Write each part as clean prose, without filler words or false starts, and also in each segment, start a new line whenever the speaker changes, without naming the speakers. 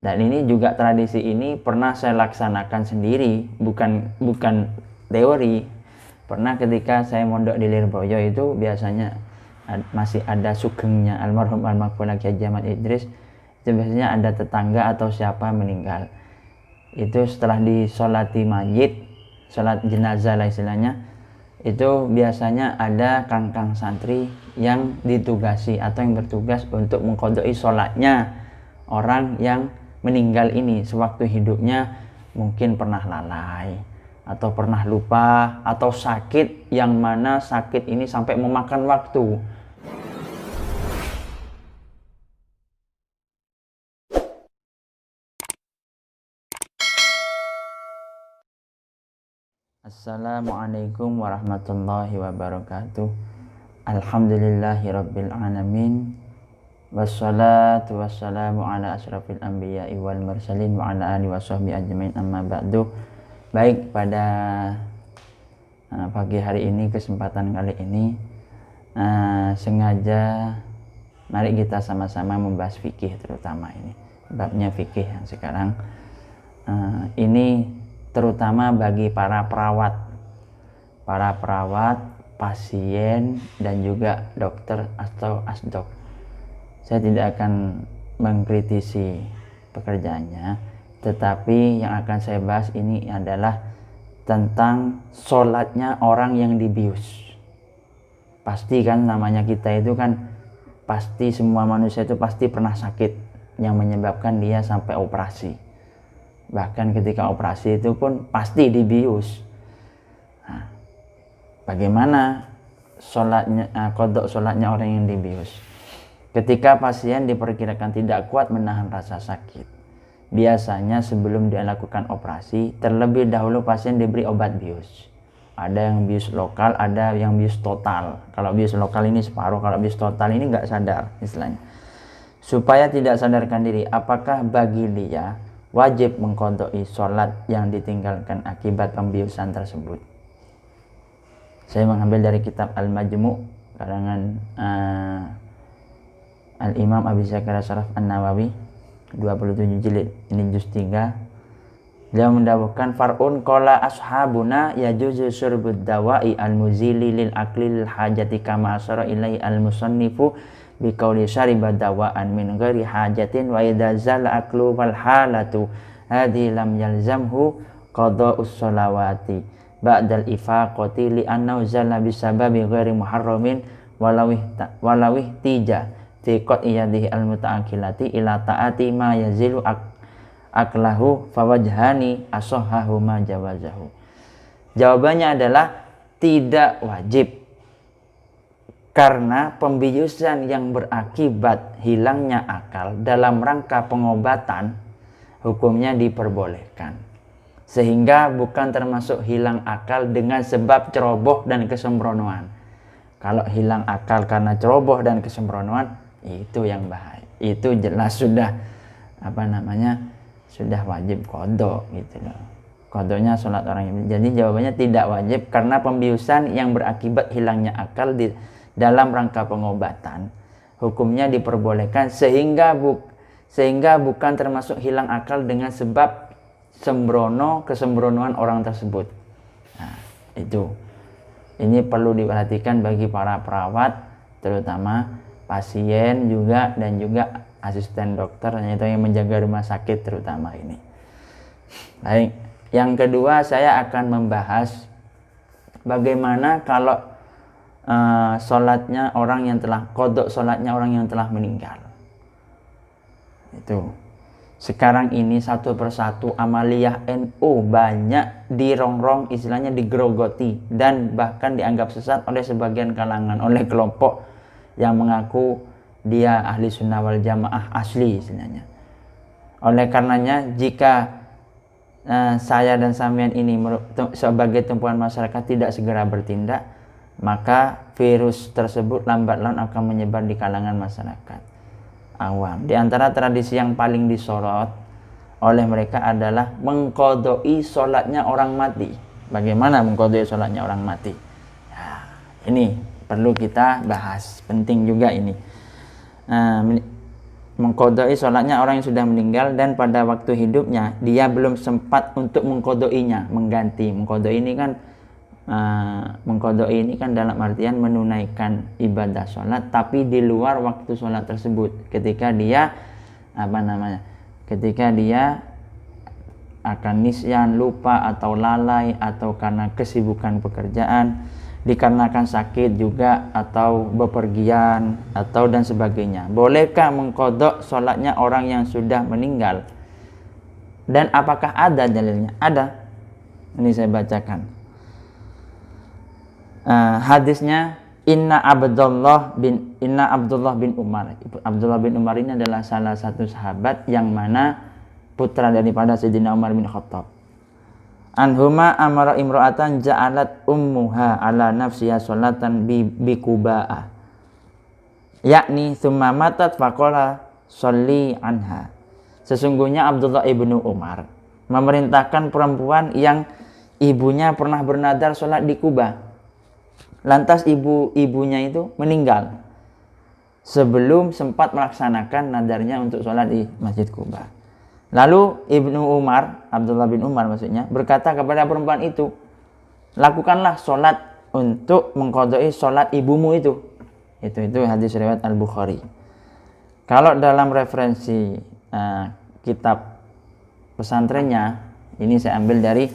Dan ini juga tradisi ini pernah saya laksanakan sendiri, bukan teori. Pernah ketika saya mondok di Lirboyo itu biasanya masih ada sugengnya almarhum Kiai Ahmad Idris. Itu biasanya ada tetangga atau siapa meninggal. Itu setelah disolati mayit, sholat jenazah lah istilahnya, itu biasanya ada kangkang santri yang ditugasi atau yang bertugas untuk mengqodoi sholatnya orang yang meninggal ini. Sewaktu hidupnya mungkin pernah lalai atau pernah lupa atau sakit, yang mana sakit ini sampai memakan waktu. Assalamualaikum warahmatullahi wabarakatuh. Alhamdulillahirabbil alamin. Wassalatu wassalamu ala asyrafil anbiya'i wal mursalin wa ala alihi washabbihi ajmain, amma ba'du. Baik, pada pagi hari ini, kesempatan kali ini sengaja mari kita sama-sama membahas fikih, terutama ini babnya fikih yang sekarang ini terutama bagi para perawat, pasien, dan juga dokter atau asdok. Saya tidak akan mengkritisi pekerjaannya, tetapi yang akan saya bahas ini adalah tentang sholatnya orang yang dibius. Pasti kan namanya kita itu kan, pasti semua manusia itu pasti pernah sakit yang menyebabkan dia sampai operasi. Bahkan ketika operasi itu pun pasti dibius. Nah, bagaimana sholatnya, qodok sholatnya orang yang dibius? Ketika pasien diperkirakan tidak kuat menahan rasa sakit, biasanya sebelum dia lakukan operasi, terlebih dahulu pasien diberi obat bius. Ada yang bius lokal, ada yang bius total. Kalau bius lokal ini separuh, kalau bius total ini nggak sadar istilahnya. Supaya tidak sadarkan diri, apakah bagi dia wajib mengqodoi sholat yang ditinggalkan akibat pembiusan tersebut? Saya mengambil dari kitab Al-Majmu' karangan Al-Imam Abi Zakaria Syaraf An-Nawawi, 27 jilid, ini juz 3. Dia mendawuhkan, far'un qala ashabuna yajuzu syurbud dawa'i al-muzili lil akli lil hajati kama asyara ilaihi al-musannifu biqauli syaribad dawa'an min ghairi hajatin wa idza zala aklu wal halatu hadhi lam yalzamhu qada'us sholawati ba'dal ifaqati li annahu zala bisababi ghairi muharramin walawih tija tiqat iyadihi al muta'akkilati ila ta'ati ma yazilu aklahu fawajhani asahhahu ma jawazahu. Jawabannya adalah tidak wajib, karena pembiusan yang berakibat hilangnya akal dalam rangka pengobatan hukumnya diperbolehkan, sehingga bukan termasuk hilang akal dengan sebab ceroboh dan kesembronoan. Kalau hilang akal karena ceroboh dan kesembronoan, itu yang bahaya, itu jelas sudah sudah wajib qodok gitu loh. Qodoknya sholat orang ini. Jadi jawabannya tidak wajib, karena pembiusan yang berakibat hilangnya akal dalam rangka pengobatan hukumnya diperbolehkan, sehingga bukan termasuk hilang akal dengan sebab kesembronoan orang tersebut. Nah, itu ini perlu diperhatikan bagi para perawat, terutama pasien juga, dan juga asisten dokter, yaitu yang menjaga rumah sakit terutama ini. Baik, yang kedua saya akan membahas bagaimana kalau sholatnya orang yang telah qodok, sholatnya orang yang telah meninggal. Itu sekarang ini satu persatu amaliyah NU banyak dirongrong, istilahnya digerogoti, dan bahkan dianggap sesat oleh sebagian kalangan, oleh kelompok yang mengaku dia ahli sunnah wal jamaah asli istilahnya. Oleh karenanya, jika saya dan sampean ini sebagai tumpuan masyarakat tidak segera bertindak, maka virus tersebut lambat laun akan menyebar di kalangan masyarakat awam. Di antara tradisi yang paling disorot oleh mereka adalah mengqodoi sholatnya orang mati. Bagaimana mengqodoi sholatnya orang mati? Ya, ini perlu kita bahas, penting juga ini. mengkodoi sholatnya orang yang sudah meninggal dan pada waktu hidupnya dia belum sempat untuk mengkodoinya, mengganti. Mengkodoi ini kan dalam artian menunaikan ibadah sholat tapi di luar waktu sholat tersebut, ketika dia ketika dia akan nisyan, lupa atau lalai, atau karena kesibukan pekerjaan, dikarenakan sakit juga, atau bepergian, atau dan sebagainya. Bolehkah mengkodok sholatnya orang yang sudah meninggal? Dan apakah ada dalilnya? Ada. Ini saya bacakan. Hadisnya Inna Abdullah bin Umar. Abdullah bin Umar ini adalah salah satu sahabat yang mana putra daripada Sayyidina Umar bin Khattab. Anhuma amara imra'atan ja'alat ummuha ala nafsiha sholatan bi Quba'ah. Yakni thumma matat faqala sholli anha. Sesungguhnya Abdullah ibnu Umar memerintahkan perempuan yang ibunya pernah bernadar sholat di Kuba. Lantas ibunya itu meninggal sebelum sempat melaksanakan nadarnya untuk sholat di Masjid Kuba. Lalu Ibnu Umar, Abdullah bin Umar maksudnya, berkata kepada perempuan itu, lakukanlah sholat untuk mengqadai sholat ibumu itu. Itu hadis riwayat Al-Bukhari. Kalau dalam referensi kitab pesantrennya, ini saya ambil dari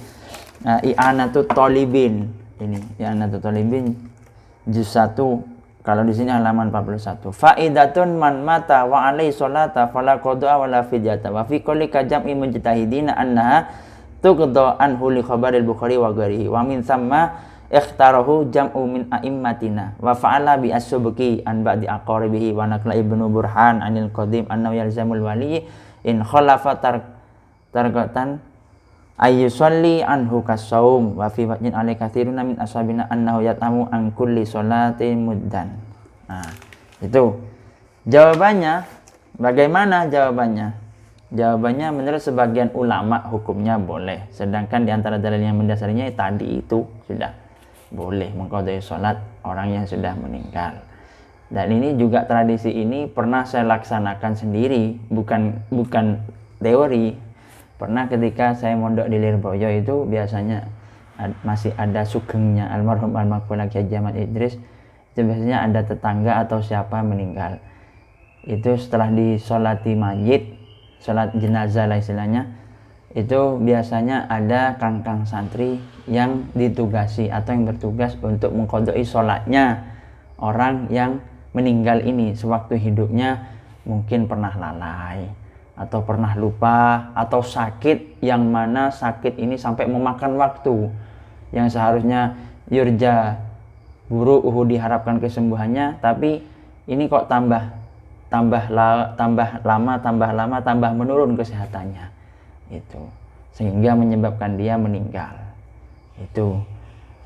I'anatul Talibin. Ini I'anatul Talibin juz 1, kalau di sini halaman 41. Faidatun man mata wa alaihi sholata fala qada'a wala fidyata. Wa fi kulli jam'i mujtahidina annaha tuqda anhu li khabaril Bukhari wa ghairihi. Wa min thamma ikhtarahu jam'u min a'immatina. Wa fa'ala bi as-subki an ba'di aqaribihi wa naqla Ibnu Burhan anil qadim annahu yalzamul wali in khalafa tarqatan ayyusalli anhu kasaum wa fi wajin alai katsiruna min ashabina annahu yatamu an kulli sholatin muddan. Nah, itu jawabannya. Bagaimana jawabannya? Jawabannya menurut sebagian ulama hukumnya boleh, sedangkan di antara dalil yang mendasarinya tadi itu sudah boleh mengqadai sholat orang yang sudah meninggal. Dan ini juga tradisi ini pernah saya laksanakan sendiri, bukan teori. Pernah ketika saya mondok di Lirboyo itu biasanya masih ada sugengnya almarhum almarhum Kiai Ahmad Idris. Itu biasanya ada tetangga atau siapa meninggal. Itu setelah disolati mayit, sholat jenazah lah istilahnya, itu biasanya ada kangkang santri yang ditugasi atau yang bertugas untuk mengqadai sholatnya orang yang meninggal ini sewaktu hidupnya, mungkin pernah lalai atau pernah lupa atau sakit, yang mana sakit ini sampai memakan waktu yang seharusnya yurja buru'uhu, diharapkan kesembuhannya, tapi ini kok tambah lama menurun kesehatannya, itu sehingga menyebabkan dia meninggal. Itu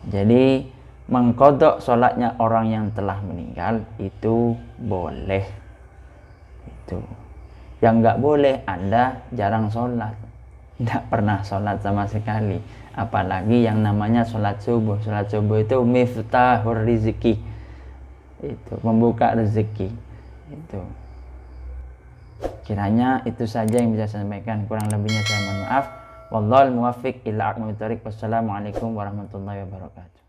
jadi mengqadha sholatnya orang yang telah meninggal itu boleh. Itu yang nggak boleh Anda jarang sholat, nggak pernah sholat sama sekali, apalagi yang namanya sholat subuh. Sholat subuh itu miftahur rizki, itu membuka rezeki. Itu kiranya itu saja yang bisa saya sampaikan, kurang lebihnya saya mohon maaf. Wallahul muwaffiq ila aqwamit thoriq. Wassalamualaikum warahmatullahi wabarakatuh.